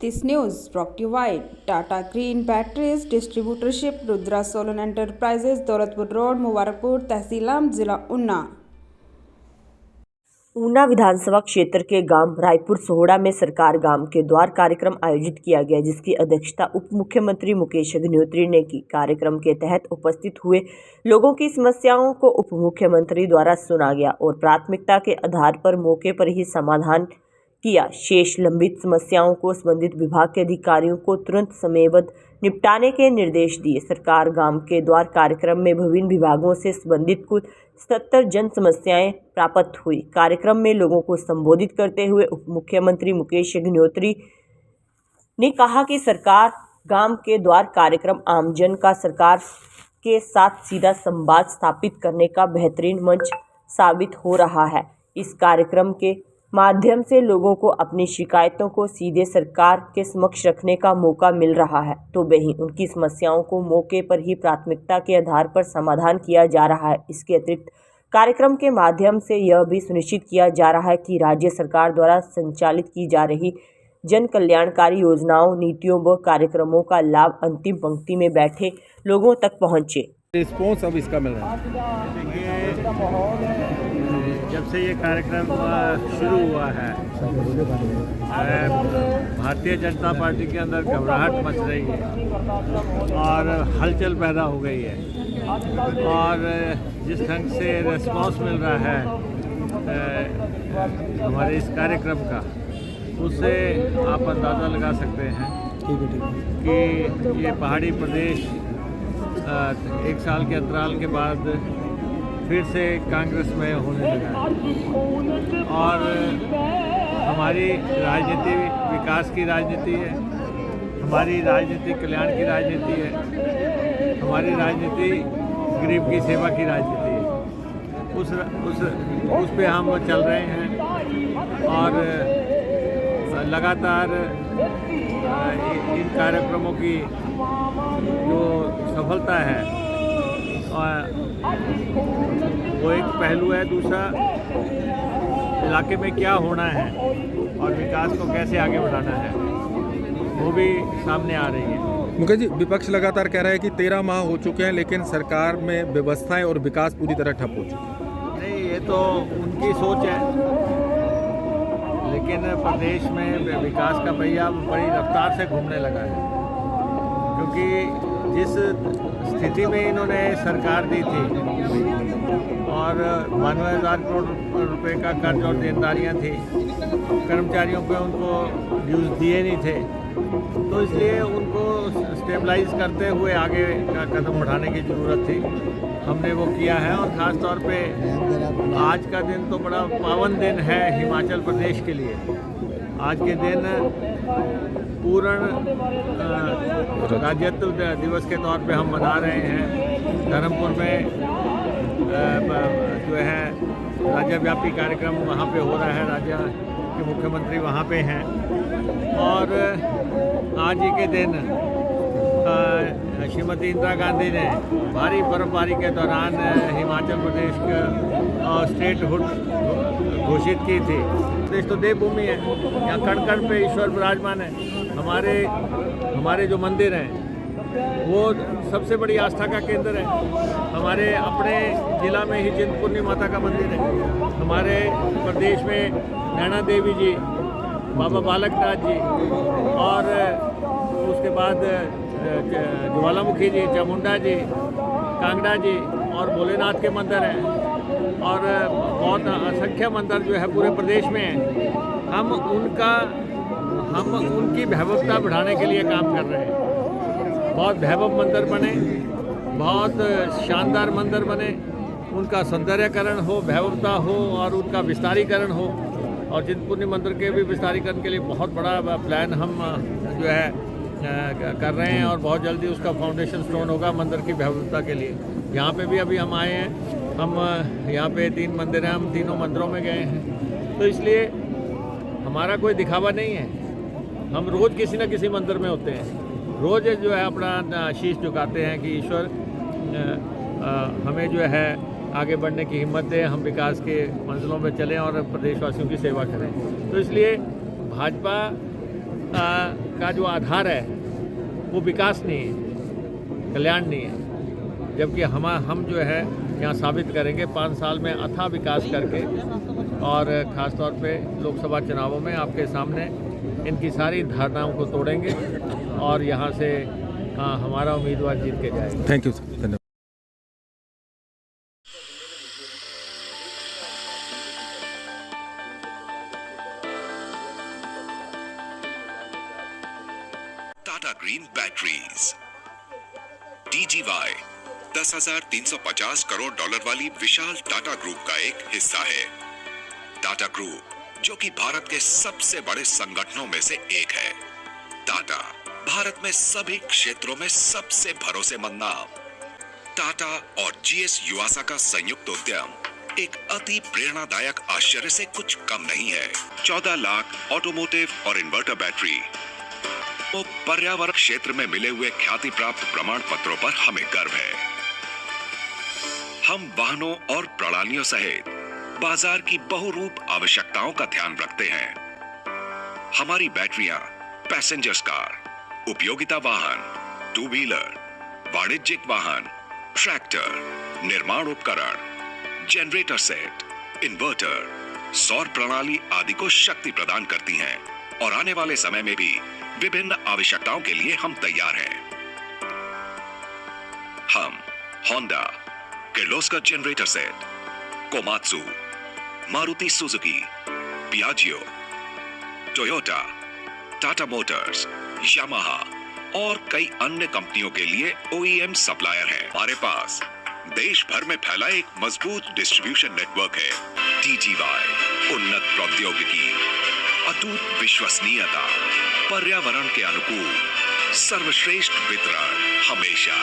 This news brought to you by Tata Green Batteries Distributorship, Rudra Solar Enterprises, Daulatpur road, Mubarakpur, तहसील आम, जिला ऊना। ऊना विधानसभा क्षेत्र के गांव रायपुर सोहड़ा में सरकार गांव के द्वार कार्यक्रम आयोजित किया गया, जिसकी अध्यक्षता उप मुख्यमंत्री मुकेश अग्निहोत्री ने की। कार्यक्रम के तहत उपस्थित हुए लोगों की समस्याओं को उप मुख्यमंत्री द्वारा सुना गया और प्राथमिकता के आधार पर मौके पर ही समाधान किया। शेष लंबित समस्याओं को संबंधित विभाग के अधिकारियों को तुरंत समयबद्ध निपटाने के निर्देश दिए। सरकार गांव के द्वार कार्यक्रम में विभिन्न विभागों से संबंधित कुल 77 जन समस्याएं प्राप्त हुई। कार्यक्रम में लोगों को संबोधित करते हुए उप मुख्यमंत्री मुकेश अग्निहोत्री ने कहा कि सरकार गांव के द्वार कार्यक्रम आमजन का सरकार के साथ सीधा संवाद स्थापित करने का बेहतरीन मंच साबित हो रहा है। इस कार्यक्रम के माध्यम से लोगों को अपनी शिकायतों को सीधे सरकार के समक्ष रखने का मौका मिल रहा है, तो वहीं उनकी समस्याओं को मौके पर ही प्राथमिकता के आधार पर समाधान किया जा रहा है। इसके अतिरिक्त कार्यक्रम के माध्यम से यह भी सुनिश्चित किया जा रहा है कि राज्य सरकार द्वारा संचालित की जा रही जन कल्याणकारी योजनाओं, नीतियों व कार्यक्रमों का लाभ अंतिम पंक्ति में बैठे लोगों तक पहुँचे। रिस्पॉन्स अब इसका मिल रहा है। जब से ये कार्यक्रम शुरू हुआ है, भारतीय जनता पार्टी के अंदर घबराहट मच रही है और हलचल पैदा हो गई है। और जिस ढंग से रिस्पॉन्स मिल रहा है हमारे इस कार्यक्रम का, उससे आप अंदाज़ा लगा सकते हैं कि ये पहाड़ी प्रदेश 1 साल के अंतराल के बाद फिर से कांग्रेस में होने लगा है। और हमारी राजनीति विकास की राजनीति है, हमारी राजनीति कल्याण की राजनीति है, हमारी राजनीति गरीब की सेवा की राजनीति है। उस पे हम चल रहे हैं और लगातार इन कार्यक्रमों की जो सफलता है वो एक पहलू है। दूसरा, इलाके में क्या होना है और विकास को कैसे आगे बढ़ाना है, वो भी सामने आ रही है। मुकेश जी, विपक्ष लगातार कह रहा है कि 13 माह हो चुके हैं लेकिन सरकार में व्यवस्थाएं और विकास पूरी तरह ठप हो चुकी है। नहीं, ये तो उनकी सोच है, लेकिन प्रदेश में विकास का पहिया बड़ी रफ्तार से घूमने लगा है। क्योंकि जिस स्थिति में इन्होंने सरकार दी थी और 92,000 करोड़ रुपए का कर्ज और देनदारियाँ थी, कर्मचारियों पे उनको ड्यूज दिए नहीं थे, तो इसलिए उनको स्टेबलाइज करते हुए आगे का कदम बढ़ाने की ज़रूरत थी। हमने वो किया है और ख़ास तौर पे आज का दिन तो बड़ा पावन दिन है हिमाचल प्रदेश के लिए। आज के दिन पूर्ण राज्यत्व दिवस के तौर पे हम मना रहे हैं। धर्मपुर में जो है राज्यव्यापी कार्यक्रम वहाँ पे हो रहा है, राज्य के मुख्यमंत्री वहाँ पे हैं। और आज ही के दिन श्रीमती इंदिरा गांधी ने भारी बर्फबारी के दौरान हिमाचल प्रदेश का स्टेटहुड घोषित की थी। देश तो देवभूमि है, यहाँ कण कण पे ईश्वर विराजमान है। हमारे जो मंदिर हैं वो सबसे बड़ी आस्था का केंद्र है। हमारे अपने ज़िला में ही चिंतपूर्णी माता का मंदिर है। हमारे प्रदेश में नैना देवी जी, बाबा बालकनाथ जी और उसके बाद ज्वालामुखी जी, चामुंडा जी, कांगड़ा जी और भोलेनाथ के मंदिर हैं। और बहुत असंख्य मंदिर जो है पूरे प्रदेश में हैं। हम उनकी वैभवता बढ़ाने के लिए काम कर रहे हैं। बहुत वैभव मंदिर बने, बहुत शानदार मंदिर बने, उनका सौंदर्यकरण हो, वैभवता हो और उनका विस्तारीकरण हो। और चिंतपूर्णी मंदिर के भी विस्तारीकरण के लिए बहुत बड़ा प्लान हम जो है कर रहे हैं और बहुत जल्दी उसका फाउंडेशन स्टोन होगा मंदिर की भव्यता के लिए। यहाँ पे भी अभी हम आए हैं, हम यहाँ पे 3 मंदिर हैं, हम तीनों मंदिरों में गए हैं। तो इसलिए हमारा कोई दिखावा नहीं है, हम रोज़ किसी न किसी मंदिर में होते हैं, रोज़ जो है अपना शीश झुकाते हैं कि ईश्वर हमें जो है आगे बढ़ने की हिम्मत दे, हम विकास के मंजिलों पर चलें और प्रदेशवासियों की सेवा करें। तो इसलिए भाजपा का जो आधार है वो विकास नहीं है, कल्याण नहीं है। जबकि हम जो है यहाँ साबित करेंगे 5 साल में अथाह विकास करके, और ख़ास तौर पे लोकसभा चुनावों में आपके सामने इनकी सारी धारणाओं को तोड़ेंगे और यहाँ से हमारा उम्मीदवार जीत के जाएगा। थैंक यू सर, धन्यवाद। Tata green batteries TGY 10,350 crore dollar वाली विशाल टाटा ग्रुप का एक हिस्सा है। टाटा ग्रुप जो कि भारत के सबसे बड़े संगठनों में से एक है। टाटा भारत में सभी क्षेत्रों में सबसे भरोसेमंद नाम। टाटा और GS युवासा का संयुक्त उद्यम एक अति प्रेरणादायक आश्चर्य से कुछ कम नहीं है। 14 लाख ऑटोमोटिव और इन्वर्टर बैटरी तो पर्यावरण क्षेत्र में मिले हुए ख्याति प्राप्त प्रमाण पत्रों पर हमें गर्व है। हम वाहनों और प्रणालियों सहित बाजार की बहुरूप आवश्यकताओं का ध्यान रखते हैं। हमारी बैटरियां पैसेंजर्स कार, उपयोगिता वाहन, 2 व्हीलर, वाणिज्यिक वाहन, ट्रैक्टर, निर्माण उपकरण, जनरेटर सेट, इन्वर्टर, सौर प्रणाली आदि को शक्ति प्रदान करती हैं और आने वाले समय में भी विभिन्न आवश्यकताओं के लिए हम तैयार हैं। हम Honda, Kirloskar generator set, Komatsu, Maruti Suzuki, Piaggio, Toyota, Tata Motors, Yamaha और कई अन्य कंपनियों के लिए OEM सप्लायर हैं। हमारे पास देश भर में फैला एक मजबूत डिस्ट्रीब्यूशन नेटवर्क है। TGY उन्नत प्रौद्योगिकी, अटूट विश्वसनीयता, पर्यावरण के अनुकूल, सर्वश्रेष्ठ वितरण हमेशा।